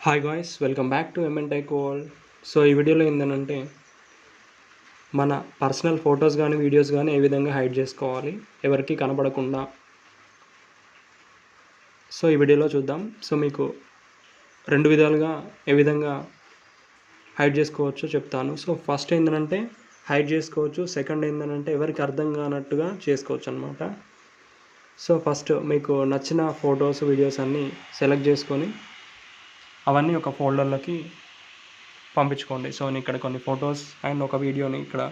Hi guys, welcome back to MN tech world. So ఈ వీడియోలో ఏంటంటే మన పర్సనల్ ఫొటోస్ కానీ వీడియోస్ కానీ ఏ విధంగా హైడ్ చేసుకోవాలి ఎవరికి కనబడకుండా. సో ఈ వీడియోలో చూద్దాం. సో మీకు రెండు విధాలుగా ఏ విధంగా హైడ్ చేసుకోవచ్చో చెప్తాను. సో ఫస్ట్ ఏంటంటే హైడ్ చేసుకోవచ్చు, సెకండ్ ఏంటంటే ఎవరికి అర్థం కానట్టుగా చేసుకోవచ్చు అనమాట. సో ఫస్ట్ మీకు నచ్చిన ఫొటోస్ వీడియోస్ అన్నీ సెలెక్ట్ చేసుకొని అవన్నీ ఒక ఫోల్డర్లోకి పంపించుకోండి. సో నేను ఇక్కడ కొన్ని ఫొటోస్ అండ్ ఒక వీడియోని ఇక్కడ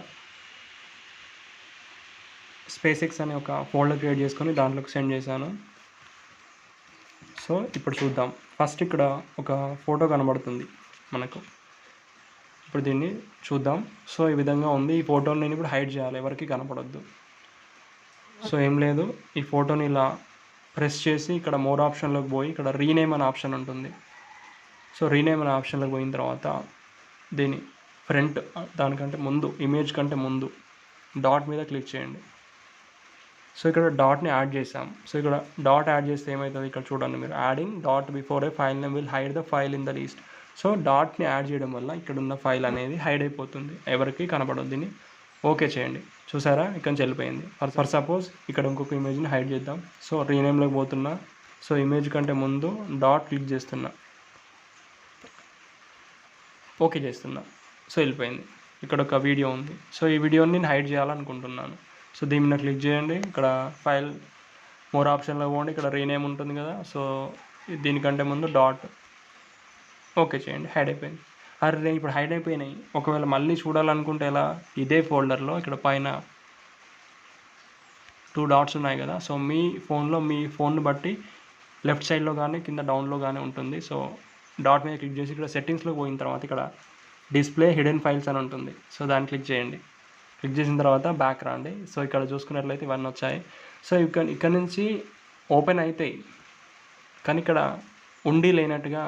SpaceX అనే ఒక ఫోల్డర్ క్రియేట్ చేసుకొని దాంట్లోకి సెండ్ చేశాను. సో ఇప్పుడు చూద్దాం. ఫస్ట్ ఇక్కడ ఒక ఫోటో కనబడుతుంది మనకు. ఇప్పుడు దీన్ని చూద్దాం. సో ఈ విధంగా ఉంది. ఈ ఫోటోని నేను ఇప్పుడు హైడ్ చేయాలి, ఎవరికి కనపడొద్దు. సో ఏం లేదు, ఈ ఫోటోని ఇలా ప్రెస్ చేసి ఇక్కడ మోర్ ఆప్షన్లోకి పోయి ఇక్కడ రీనేమ్ అనే ఆప్షన్ ఉంటుంది. సో రీనేమ్ అనే ఆప్షన్లోకి పోయిన తర్వాత దీని ఫ్రంట్ దానికంటే ముందు, ఇమేజ్ కంటే ముందు డాట్ మీద క్లిక్ చేయండి. సో ఇక్కడ డాట్ని యాడ్ చేసాం. సో ఇక్కడ డాట్ యాడ్ చేస్తే ఏమవుతుంది ఇక్కడ చూడండి మీరు, adding dot before a file name will hide the file in the list. So డాట్ని యాడ్ చేయడం వల్ల ఇక్కడ ఉన్న ఫైల్ అనేది హైడ్ అయిపోతుంది, ఎవరికి కనపడదు. దీన్ని ఓకే చేయండి. చూసారా, ఇక్కడ నుంచి వెళ్ళిపోయింది. ఫర్ సపోజ్ ఇక్కడ ఇంకొక ఇమేజ్ని హైడ్ చేద్దాం. సో రీనేమ్లోకి పోతున్నా. సో ఇమేజ్ కంటే ముందు డాట్ క్లిక్ చేస్తున్నా, ఓకే చేస్తున్నా. సో వెళ్ళిపోయింది. ఇక్కడ ఒక వీడియో ఉంది. సో ఈ వీడియోని నేను హైడ్ చేయాలనుకుంటున్నాను. సో దీని మీద క్లిక్ చేయండి. ఇక్కడ ఫైల్ మోర్ ఆప్షన్లో పోండి. ఇక్కడ రీనేమ్ ఉంటుంది కదా. సో దీనికంటే ముందు డాట్ ఓకే చేయండి. హైడ్ అయిపోయింది. అరే ఇప్పుడు హైడ్ అయిపోయినాయి. ఒకవేళ మళ్ళీ చూడాలనుకుంటే ఎలా, ఇదే ఫోల్డర్లో ఇక్కడ పైన 2 డాట్స్ ఉన్నాయి కదా. సో మీ ఫోన్లో మీ ఫోన్ని బట్టి లెఫ్ట్ సైడ్లో కానీ కింద డౌన్లో కానీ ఉంటుంది. సో డాట్ మీద క్లిక్ చేసి ఇక్కడ సెట్టింగ్స్లో పోయిన తర్వాత ఇక్కడ డిస్ప్లే హిడెన్ ఫైల్స్ అని ఉంటుంది. సో దాన్ని క్లిక్ చేయండి. క్లిక్ చేసిన తర్వాత బ్యాక్ రండి. సో ఇక్కడ చూసుకున్నట్లయితే ఇవన్నీ వచ్చాయి. సో ఇక్కడ నుంచి ఓపెన్ అవుతాయి, కానీ ఇక్కడ ఉండి లేనట్టుగా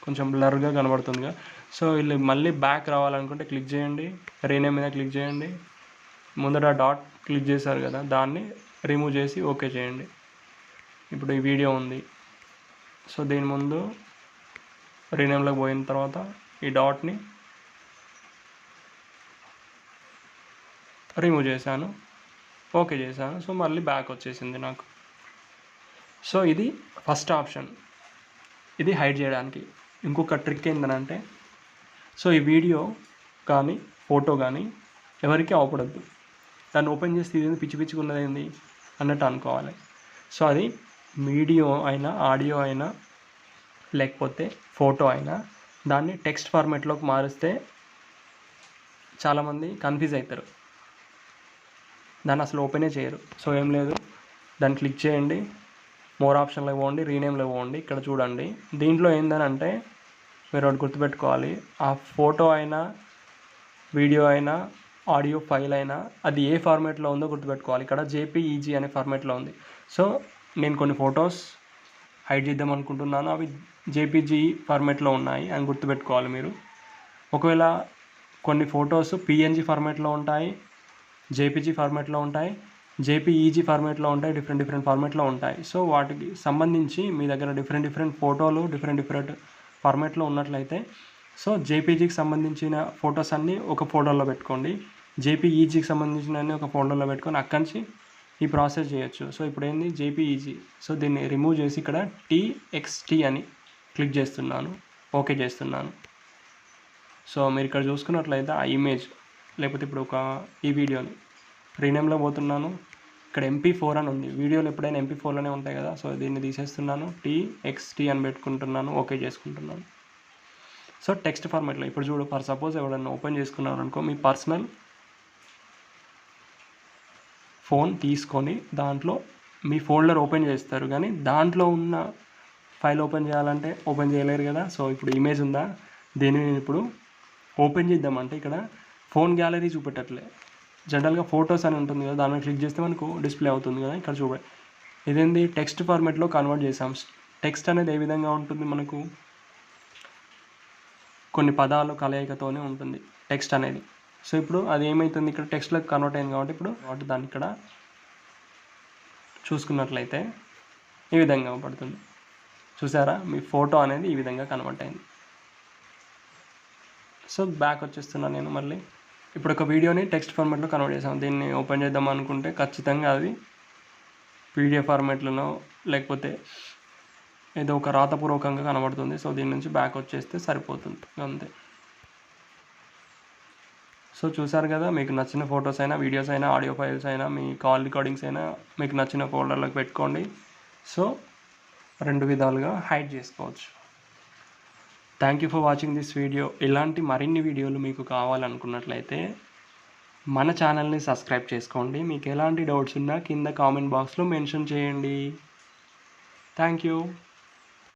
కొంచెం బ్లర్గా కనబడుతుందిగా. సో వీళ్ళు మళ్ళీ బ్యాక్ రావాలనుకుంటే క్లిక్ చేయండి, రీనేమ్ మీద క్లిక్ చేయండి. ముందర డాట్ క్లిక్ చేశారు కదా, దాన్ని రిమూవ్ చేసి ఓకే చేయండి. ఇప్పుడు ఈ వీడియో ఉంది. సో దీని ముందు రీనేమ్లోకి పోయిన తర్వాత ఈ డాట్ని రిమూవ్ చేశాను, ఓకే చేశాను. సో మళ్ళీ బ్యాక్ వచ్చేసింది నాకు. సో ఇది ఫస్ట్ ఆప్షన్, ఇది హైడ్ చేయడానికి. ఇంకొక ట్రిక్ ఏంటంటే, సో ఈ వీడియో కానీ ఫోటో కానీ ఎవరికి అవపడద్దు. దాన్ని ఓపెన్ చేస్తే ఇది పిచ్చి పిచ్చిగా ఉన్నది ఏంది అన్నట్టు అనుకోవాలి. సో అది వీడియో అయినా ఆడియో అయినా లేకపోతే ఫోటో అయినా దాన్ని టెక్స్ట్ ఫార్మాట్లోకి మారిస్తే చాలామంది కన్ఫ్యూజ్ అవుతారు, దాన్ని అసలు ఓపెనే చేయరు. సో ఏం లేదు, దాన్ని క్లిక్ చేయండి, మోర్ ఆప్షన్లో పోండి, రీనేమ్లో పోండి. ఇక్కడ చూడండి, దీంట్లో ఏంటంటే మీరు ఒకటి గుర్తుపెట్టుకోవాలి, ఆ ఫోటో అయినా వీడియో అయినా ఆడియో ఫైల్ అయినా అది ఏ ఫార్మాట్లో ఉందో గుర్తుపెట్టుకోవాలి. ఇక్కడ జేపీఈజీ అనే ఫార్మాట్లో ఉంది. సో నేను కొన్ని ఫొటోస్ హైడ్ చేద్దాం అనుకుంటున్నాను, అవి జేపీజీ ఫార్మాట్లో ఉన్నాయి అని గుర్తుపెట్టుకోవాలి మీరు. ఒకవేళ కొన్ని ఫొటోస్ పిఎన్జీ ఫార్మాట్లో ఉంటాయి, జేపీజీ ఫార్మాట్లో ఉంటాయి, జేపీఈజీ ఫార్మాట్లో ఉంటాయి, డిఫరెంట్ ఫార్మాట్లో ఉంటాయి. సో వాటికి సంబంధించి మీ దగ్గర డిఫరెంట్ ఫోటోలు డిఫరెంట్ ఫార్మాట్లో ఉన్నట్లయితే, సో జేపీజీకి సంబంధించిన ఫొటోస్ అన్నీ ఒక ఫోల్డర్లో పెట్టుకోండి, జేపీఈజీకి సంబంధించిన అన్నీ ఒక ఫోల్డర్లో పెట్టుకొని అక్కడి నుంచి ఈ ప్రాసెస్ చేయొచ్చు. సో ఇప్పుడు ఏంది జేపీఈజీ. సో దీన్ని రిమూవ్ చేసి ఇక్కడ టీఎక్స్టీ అని క్లిక్ చేస్తున్నాను, ఓకే చేస్తున్నాను. సో మీరు ఇక్కడ చూసుకున్నట్లయితే ఆ ఇమేజ్ లేకపోతే ఇప్పుడు ఈ వీడియోని రీనేమ్లో పోతున్నాను. ఇక్కడ MP4 అని ఉంది. వీడియోలు ఎప్పుడైనా MP4లోనే ఉంటాయి కదా. సో దీన్ని తీసేస్తున్నాను, TXT అని పెట్టుకుంటున్నాను, ఓకే చేసుకుంటున్నాను. సో టెక్స్ట్ ఫార్మాట్లో ఇప్పుడు చూడు, ఫర్ సపోజ్ ఎవరైనా ఓపెన్ చేసుకున్నారు అనుకో, మీ పర్సనల్ ఫోన్ తీసుకొని దాంట్లో మీ ఫోల్డర్ ఓపెన్ చేస్తారు, కానీ దాంట్లో ఉన్న ఫైల్ ఓపెన్ చేయాలంటే ఓపెన్ చేయలేరు కదా. సో ఇప్పుడు ఇమేజ్ ఉందా, దీన్ని నేను ఇప్పుడు ఓపెన్ చేద్దామంటే ఇక్కడ ఫోన్ గ్యాలరీ చూపెట్టట్లే, జనరల్గా ఫొటోస్ అని ఉంటుంది కదా, దాని మీద క్లిక్ చేస్తే మనకు డిస్ప్లే అవుతుంది కదా. ఇక్కడ చూడండి, ఇదేంది టెక్స్ట్ ఫార్మాట్లో కన్వర్ట్ చేసాం. టెక్స్ట్ అనేది ఏ విధంగా ఉంటుంది, మనకు కొన్ని పదాలు కలయికతోనే ఉంటుంది టెక్స్ట్ అనేది. సో ఇప్పుడు అది ఏమవుతుంది, ఇక్కడ టెక్స్ట్లోకి కన్వర్ట్ అయింది కాబట్టి ఇప్పుడు దాన్ని ఇక్కడ చూసుకున్నట్లయితే ఈ విధంగా పడుతుంది. చూసారా, మీ ఫోటో అనేది ఈ విధంగా కన్వర్ట్ అయింది. సో బ్యాక్ వచ్చేస్తున్నాను నేను మళ్ళీ. ఇప్పుడు ఒక వీడియోని టెక్స్ట్ ఫార్మాట్లో కన్వర్ట్ చేసాం. దీన్ని ఓపెన్ చేద్దాం అనుకుంటే ఖచ్చితంగా అది పీడిఎఫ్ ఫార్మాట్లోనో లేకపోతే ఏదో ఒక రాతపూర్వకంగా కనబడుతుంది. సో దీని నుంచి బ్యాక్ వచ్చేస్తే సరిపోతుంది అంతే. సో చూసారు కదా, మీకు నచ్చిన ఫొటోస్ అయినా, వీడియోస్ అయినా, ఆడియో ఫైల్స్ అయినా, మీ కాల్ రికార్డింగ్స్ అయినా మీకు నచ్చిన ఫోల్డర్లోకి పెట్టుకోండి. సో 2 విధాలుగా హైడ్ చేసుకోవచ్చు. Thank you for watching this video. ఇలాంటి మరిన్ని వీడియోలు మీకు కావాలనుకున్నట్లయితే మన ఛానల్ని సబ్స్క్రైబ్ చేసుకోండి. మీకు ఎలాంటి డౌట్స్ ఉన్నా కింద కామెంట్ బాక్స్లో మెన్షన్ చేయండి. Thank you.